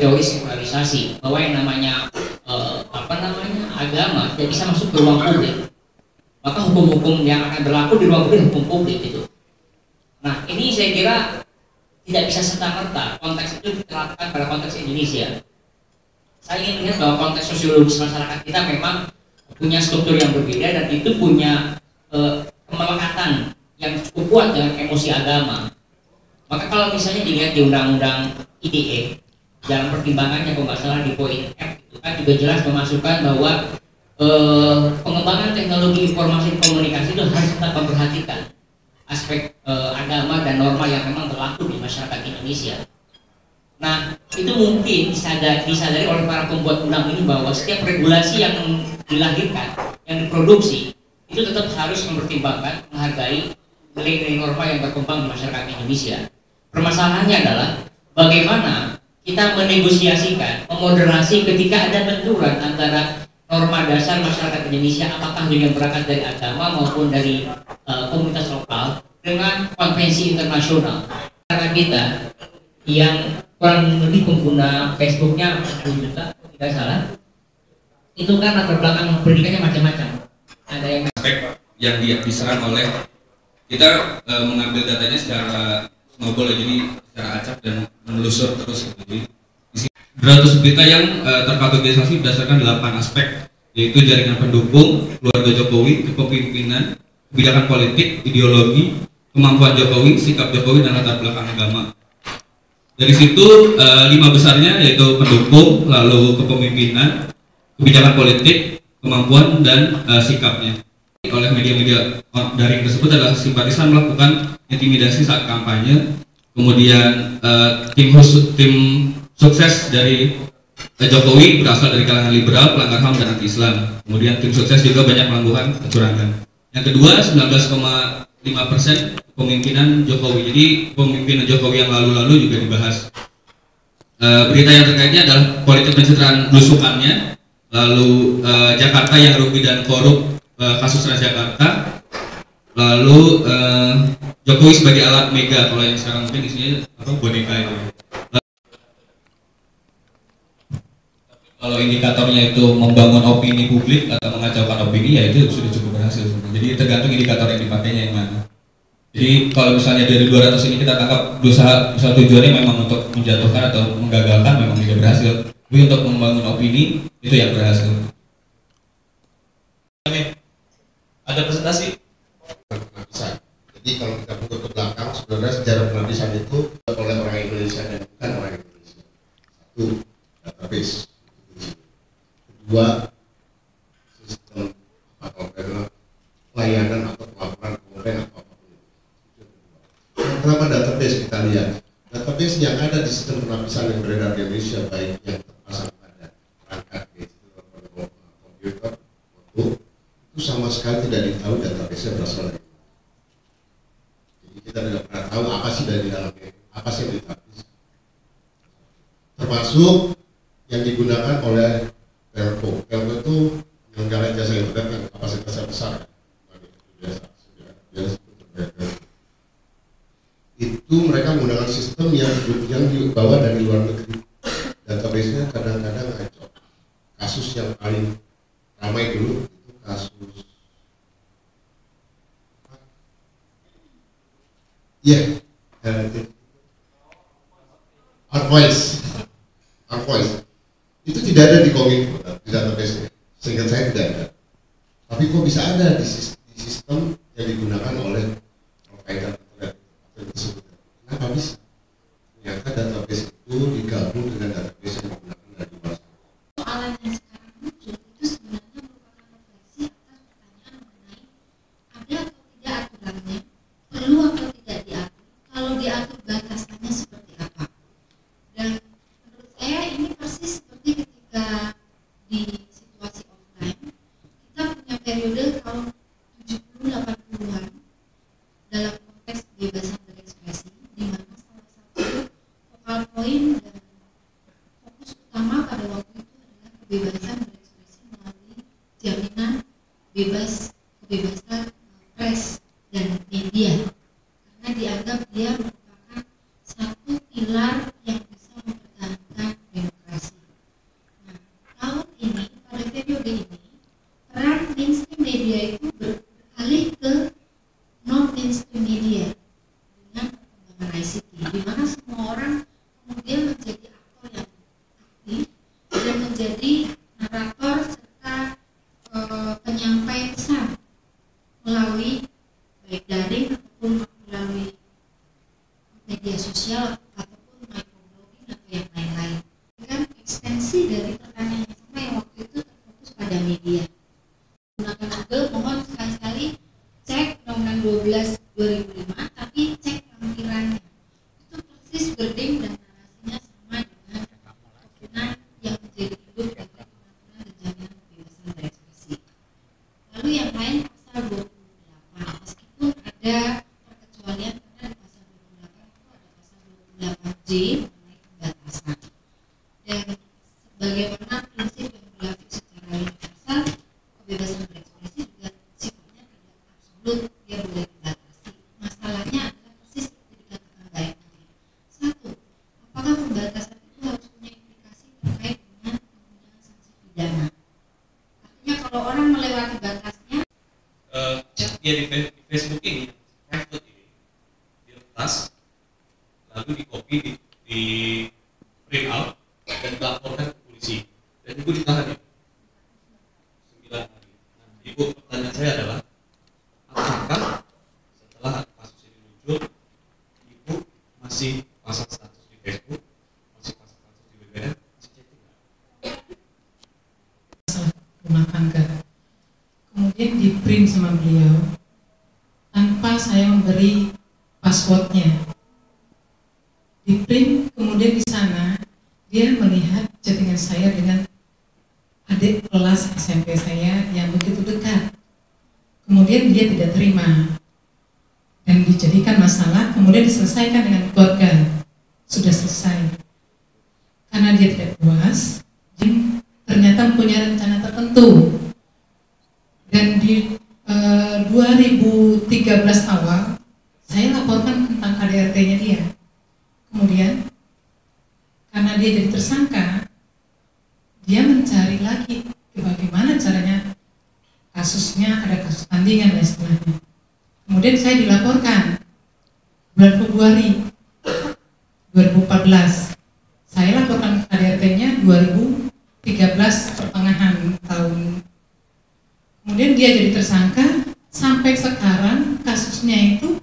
teori sekularisasi bahwa yang namanya agama tidak bisa masuk ke ruang publik, maka hukum-hukum yang akan berlaku di ruang publik hukum publik gitu. Nah ini saya kira tidak bisa serta-merta konteks itu diterapkan pada konteks Indonesia. Saya ingin melihat bahwa konteks sosiologis masyarakat kita memang punya struktur yang berbeda dan itu punya kemelekatan yang cukup kuat dengan emosi agama. Maka kalau misalnya dilihat di Undang-Undang ITE dalam pertimbangannya kalau nggak salah di poin F itu kan juga jelas memasukkan bahwa pengembangan teknologi informasi dan komunikasi itu harus tetap memperhatikan aspek agama dan norma yang memang berlaku di masyarakat Indonesia. Nah itu mungkin disadari oleh para pembuat undang ini bahwa setiap regulasi yang dilahirkan, yang diproduksi itu tetap harus mempertimbangkan, menghargai nilai-nilai norma yang berkembang di masyarakat Indonesia. Permasalahannya adalah bagaimana kita menegosiasikan, memoderasi ketika ada benturan antara norma dasar masyarakat Indonesia, apakah yang berangkat dari agama maupun dari komunitas lokal, dengan konvensi internasional. Karena kita yang kurang lebih pengguna Facebooknya 10 juta, tidak salah, itu kan latar belakang pendidikannya macam-macam. Ada yang diserang oleh kita mengambil datanya secara snowball, jadi secara acak dan menelusur terus. Jadi 200 berita yang terkategorisasi berdasarkan 8 aspek, yaitu jaringan pendukung, keluarga Jokowi, kepemimpinan, kebijakan politik, ideologi, kemampuan Jokowi, sikap Jokowi, dan latar belakang agama. Dari situ 5 besarnya yaitu pendukung, lalu kepemimpinan, kebijakan politik, kemampuan, dan sikapnya. Oleh media-media daring tersebut adalah simpatisan melakukan intimidasi saat kampanye, kemudian tim sukses dari Jokowi berasal dari kalangan liberal, pelanggar HAM, dan anti-Islam. Kemudian tim sukses juga banyak melakukan kecurangan. Yang kedua, 19,5% kepemimpinan Jokowi. Jadi pemimpinan Jokowi yang lalu-lalu juga dibahas. Berita yang terkaitnya adalah politik pencitraan belusukannya, lalu Jakarta yang rugi dan korup, kasus Transjakarta, lalu Jokowi sebagai alat mega, kalau yang sekarang mungkin isinya boneka itu. Kalau indikatornya itu membangun opini publik atau mengacaukan opini, ya itu sudah cukup berhasil. Jadi tergantung indikator yang dipakainya yang mana. Jadi kalau misalnya dari 200 ini kita tangkap berusaha, misal tujuannya memang untuk menjatuhkan atau menggagalkan, memang tidak berhasil. Tapi untuk membangun opini itu yang berhasil. Ada presentasi. Penapisan. Jadi kalau kita buka ke belakang, sebenarnya sejarah penapisan itu oleh orang Indonesia dan bukan orang Indonesia. Satu, database. Kedua, sistem layanan atau pelaporan komplain atau apapun. Kenapa database kita lihat? Database yang ada di sistem penapisan yang beredar di Indonesia, baik yang terpasang pada perangkat komputer, foto, itu sama sekali tidak diketahui database-nya berasal dari mana. Jadi kita tidak pernah tahu apa sih dari dalamnya, apa sih yang ditapis. Termasuk yang digunakan oleh Telco. Telco itu menyelenggarakan jasa internet yang kapasitasnya besar. Itu mereka menggunakan sistem yang dibawa dari luar negeri. Database-nya kadang-kadang ngacau. Kasus yang paling ramai dulu itu kasus Arvoice itu tidak ada di Kominfo, di database-nya, sehingga saya tidak ada. Tapi kok bisa ada di sistem yang digunakan oleh provider internet tersebut? Kenapa bisa? Ternyata database itu digabung dengan database yang digunakan dari luar sana. Soalan yang sekarang muncul itu sebenarnya merupakan refleksi atas pertanyaan mengenai ada atau tidak aturannya, perlu atau tidak diatur, kalau diatur batasannya seperti apa. Dan menurut saya ini persis seperti ketika di situasi offline kita punya periode tahun 70-80-an dalam konteks kebebasan berekspresi, di mana salah satu focal point dan fokus utama pada waktu itu adalah kebebasan berekspresi melalui jaminan kebebasan pers dan media, karena dianggap dia merupakan satu pilar yang bisa mempertahankan demokrasi. seperti ini, peran mainstream media itu beralih ke non mainstream media dengan perkembangan ICT, di mana semua orang kemudian menjadi aktor yang aktif dan menjadi narator serta penyampai pesan melalui baik daring ataupun melalui media sosial ataupun microblogging atau yang lain-lain. Dengan ekstensi dari pertanyaan yang sama yang waktu itu terfokus pada media. Menggunakan Google, mohon sekali-sekali cek Undang-Undang 12/2005, tapi cek lampirannya. Itu persis wording dan narasinya sama dengan kepentingan yang menjadi hidup bagi kepentingan dan jaminan kebebasan berekspresi. Lalu yang lain pasal 28, meskipun ada perkecualian karena di pasal 28 itu ada pasal 28J mengenai pembatasan. Dan sebagaimana prinsip yang berlaku secara universal, kebebasan berekspresi juga sifatnya tidak absolut, dia boleh dibatasi. Masalahnya adalah persis seperti dikatakan Mbak Eka. Satu, apakah pembatasan itu harus punya implikasi terkait dengan penggunaan sanksi pidana? Artinya kalau orang melewati batasnya, Chat dia di Facebook ini, private ini, diretas, lalu di copy, di print out, dan dilaporkan ke polisi, dan ibu ditahan ya 9 hari. Nah, ibu, pertanyaan saya adalah, apakah setelah kasus ini muncul, ibu masih pasang status di Facebook, masih pasang status di BBM, masih chatting nggak? Rumah tangga. Kemudian di print sama beliau tanpa saya memberi passwordnya. Di print, kemudian di sana dia melihat chattingan saya dengan adik kelas SMP saya yang begitu dekat. Kemudian dia tidak terima dan dijadikan masalah, kemudian diselesaikan dengan keluarga. Sudah selesai. Karena dia tidak puas, ternyata punya rencana tertentu. Dan di 2013 awal, saya laporkan tentang KDRT-nya dia. Kemudian, karena dia jadi tersangka, dia mencari lagi bagaimana caranya kasusnya, ada kasus tandingan dan setelahnya. Kemudian saya dilaporkan bulan Februari 2014. Saya laporkan KDRT-nya 2013 pertengahan tahun. Kemudian dia jadi tersangka, sampai sekarang kasusnya itu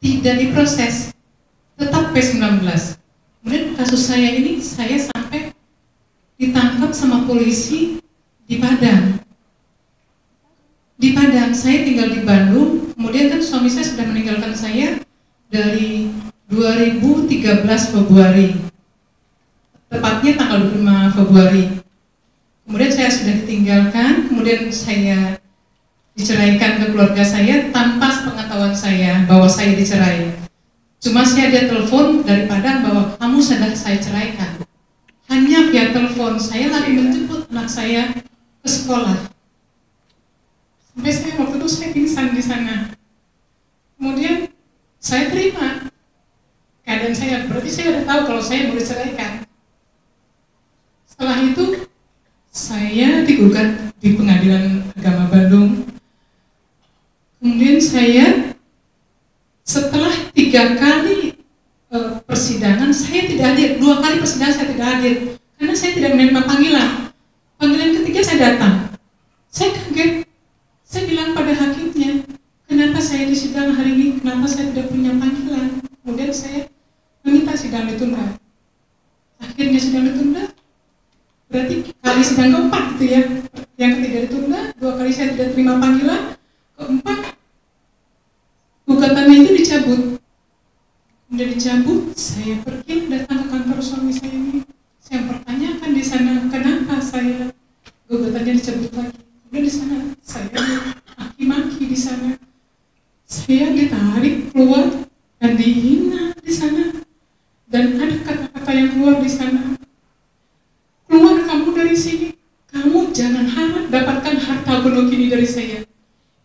tidak diproses, tetap P19. Kemudian kasus saya ini, saya sampai ditangkap sama polisi di Padang. Di Padang, saya tinggal di Bandung, kemudian kan suami saya sudah meninggalkan saya dari 2013 Februari, tepatnya tanggal 25 Februari. Kemudian saya sudah ditinggalkan, kemudian saya diceraikan ke keluarga saya tanpa sepengetahuan saya bahwa saya dicerai. Cuma saya ada telepon dari Padang bahwa kamu sudah saya ceraikan. Hanya via telepon, saya lagi menjemput anak saya ke sekolah. Sampai saya waktu itu saya pingsan di sana. Kemudian saya terima keadaan saya, berarti saya sudah tahu kalau saya mau diceraikan. Setelah itu saya digugat di Pengadilan Agama Bandung. Kemudian saya setelah 3 kali persidangan saya tidak hadir. 2 kali persidangan saya tidak hadir karena saya tidak menerima panggilan. Panggilan ketiga saya datang. Saya kaget. Saya bilang pada hakimnya, kenapa saya di sidang hari ini, kenapa saya tidak punya panggilan. Kemudian saya meminta sidang ditunda. Akhirnya sidang ditunda. Berarti kali sidang keempat gitu ya. Yang ketiga ditunda, 2 kali saya tidak terima panggilan. Keempat, gugatannya itu dicabut. Kemudian dicabut, saya pergi datang ke kantor suami saya ini. Saya pertanyakan di sana, kenapa saya gugatannya dicabut lagi. Kemudian di sana, saya maki-maki di sana. Saya ditarik keluar dan dihina di sana. Dan ada kata-kata yang keluar di sana. Keluar kamu dari sini. Kamu jangan harap dapatkan harta penuh ini dari saya.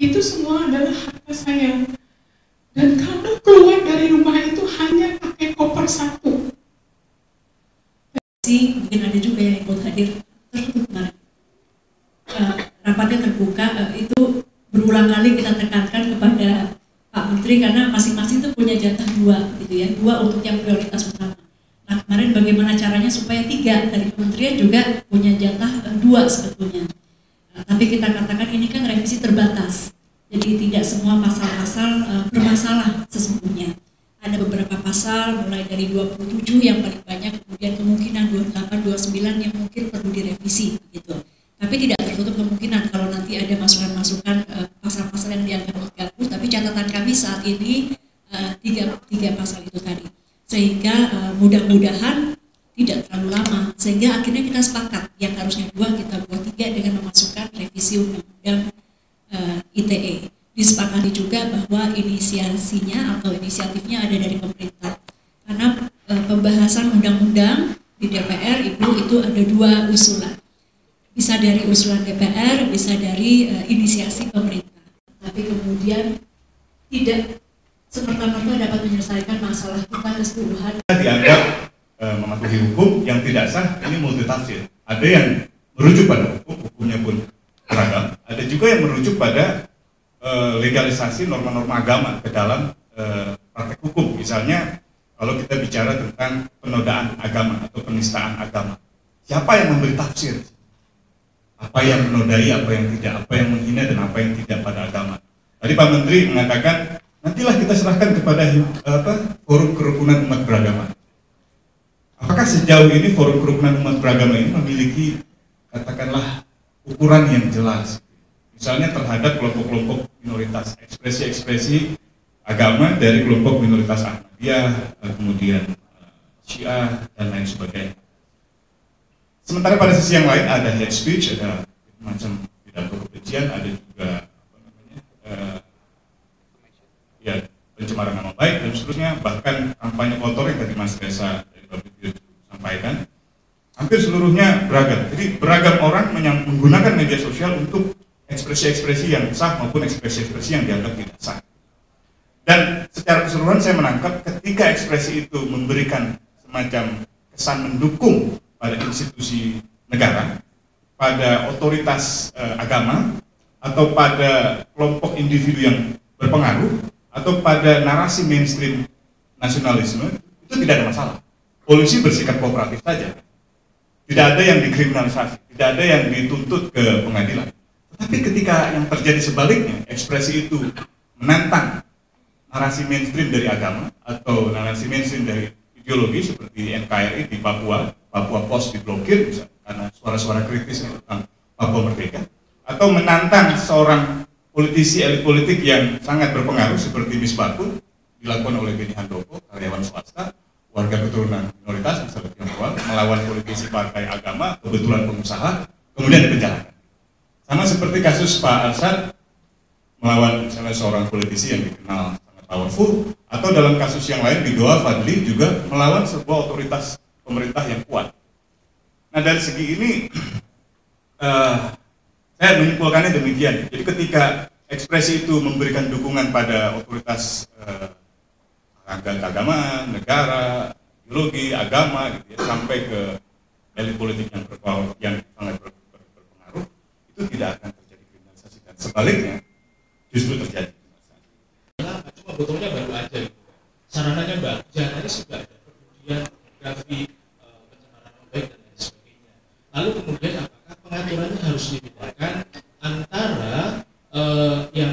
Itu semua adalah harta saya. Dan kamu keluar dari rumah itu hanya pakai koper 1. Mungkin ada juga yang ikut hadir tertutup kemarin. harapannya terbuka. Itu berulang kali kita tekankan kepada Pak Menteri karena masing-masing itu punya jatah 2 gitu ya, 2 untuk yang prioritas utama. Nah kemarin bagaimana caranya supaya 3 dari kementerian juga punya jatah 2 sebetulnya. Tapi kita katakan ini kan revisi terbatas, jadi tidak semua pasal-pasal bermasalah sesungguhnya. Ada beberapa pasal mulai dari 27 yang paling banyak, kemudian kemungkinan 28, 29 yang mungkin perlu direvisi gitu. Tapi tidak tertutup kemungkinan kalau nanti ada masukan-masukan pasal-pasal yang dianggap mengganggu. Tapi catatan kami saat ini tiga pasal itu tadi, sehingga mudah-mudahan tidak terlalu lama, sehingga akhirnya kita sepakat yang harusnya 2 kita buat 3 dengan memasukkan revisi undang-undang ITE. Disepakati juga bahwa inisiasinya atau inisiatifnya ada dari pemerintah, karena pembahasan undang-undang di DPR itu ada 2 usulan, bisa dari usulan DPR, bisa dari inisiasi pemerintah. Tapi kemudian tidak semerta-merta dapat menyelesaikan masalah kita keseluruhan. Dianggap mematuhi hukum yang tidak sah, ini multitafsir. Ada yang merujuk pada hukum, hukumnya pun beragam. Ada juga yang merujuk pada legalisasi norma-norma agama ke dalam praktek hukum. Misalnya kalau kita bicara tentang penodaan agama atau penistaan agama, siapa yang memberi tafsir? Apa yang menodai, apa yang tidak, apa yang menghina dan apa yang tidak pada agama. Tadi Pak Menteri mengatakan nantilah kita serahkan kepada forum kerukunan umat beragama. Apakah sejauh ini forum kerukunan umat beragama ini memiliki katakanlah ukuran yang jelas? Misalnya terhadap kelompok-kelompok minoritas, ekspresi-ekspresi agama dari kelompok minoritas Ahmadiyah, kemudian Syiah, dan lain sebagainya. Sementara pada sisi yang lain ada hate speech, ada macam pidato kebencian, ada juga pencemaran nama baik dan seterusnya, bahkan kampanye kotor yang tadi Mas Reza dari Bapak sampaikan, hampir seluruhnya beragam. Jadi beragam orang menggunakan media sosial untuk ekspresi-ekspresi yang sah maupun ekspresi-ekspresi yang dianggap tidak sah. Dan secara keseluruhan saya menangkap ketika ekspresi itu memberikan semacam kesan mendukung pada institusi negara, pada otoritas agama, atau pada kelompok individu yang berpengaruh, atau pada narasi mainstream nasionalisme, itu tidak ada masalah. Polisi bersikap kooperatif saja. Tidak ada yang dikriminalisasi, tidak ada yang dituntut ke pengadilan. Tetapi ketika yang terjadi sebaliknya, ekspresi itu menantang narasi mainstream dari agama atau narasi mainstream dari ideologi seperti NKRI di Papua Post diblokir misalnya, karena suara-suara kritis tentang Papua Merdeka, atau menantang seorang politisi elit politik yang sangat berpengaruh seperti Misbakun dilakukan oleh Beni Handoko, karyawan swasta, warga keturunan minoritas misalnya Tionghoa, melawan politisi partai agama, kebetulan pengusaha, kemudian dipenjarakan. Sama seperti kasus Pak Arsyad melawan misalnya seorang politisi yang dikenal sangat powerful, atau dalam kasus yang lain di Goa Fadli juga melawan sebuah otoritas pemerintah yang kuat. Nah dari segi ini saya menyimpulkannya demikian. Jadi ketika ekspresi itu memberikan dukungan pada otoritas keagamaan, negara, ideologi, agama, gitu ya, sampai ke elit politik yang berpower, yang sangat berpengaruh, itu tidak akan terjadi kriminalisasi. Dan sebaliknya, justru terjadi kriminalisasi. Cuma botolnya baru aja, gitu. Sarananya bagus, jangannya sudah ada, kemudian grafi, pencemaran nama baik dan lain sebagainya. Lalu kemudian apakah pengaturannya harus dibedakan antara yang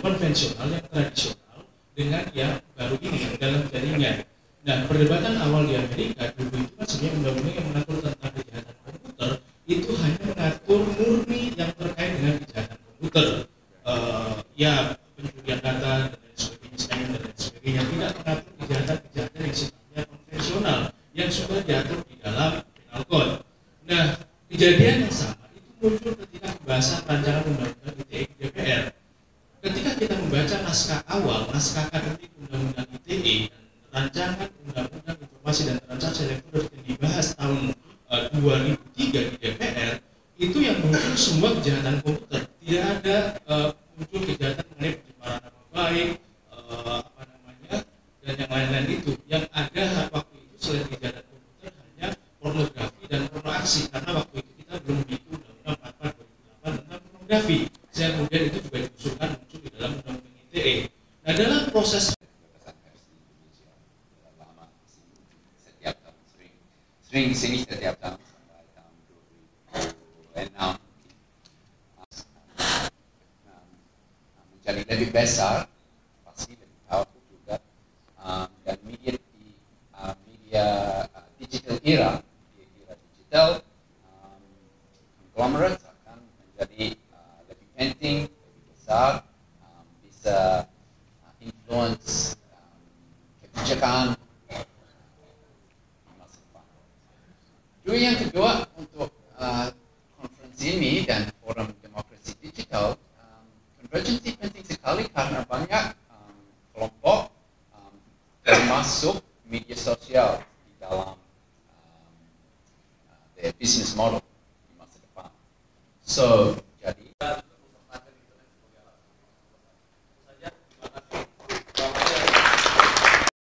konvensional, yang tradisional, dengan yang baru ini, yang dalam jaringan. Nah, perdebatan awal di Amerika dulu itu kan sebenarnya undang-undang yang mengatur tentang kejahatan komputer itu hanya mengatur murni yang terkait dengan kejahatan komputer, ya pencurian data dan lain sebagainya, dan lain sebagainya, tidak mengatur kejahatan-kejahatan yang sifatnya konvensional yang sudah diatur di dalam penal code. Nah, kejadian yang sama itu muncul ketika pembahasan rancangan undang-undang ITE di DPR. Ketika kita membaca naskah awal, naskah akademik undang-undang ITE dan rancangan undang-undang informasi dan transaksi elektronik yang dibahas tahun 2003 di DPR, itu yang muncul semua kejahatan komputer. Tidak ada muncul kejahatan mengenai pencemaran nama baik, dan yang lain-lain itu. Yang ada waktu itu selain kejahatan komputer hanya pornografi dan porno aksi, karena waktu itu kita belum begitu undang-undang 44 2008 tentang Davi, yang kemudian itu juga diusulkan muncul di dalam undang-undang ITE. Nah, dalam proses setiap tahun sering di sini setiap tahun sampai tahun 2006 menjadi lebih besar, pasti lebih powerful juga, dan media digital era digital, conglomerate akan menjadi lebih penting, lebih besar, bisa influence kebijakan di masa depan. Yang kedua, untuk konferensi ini dan forum demokrasi digital, konvergensi penting sekali karena banyak kelompok termasuk media sosial di dalam their business model di masa depan. So,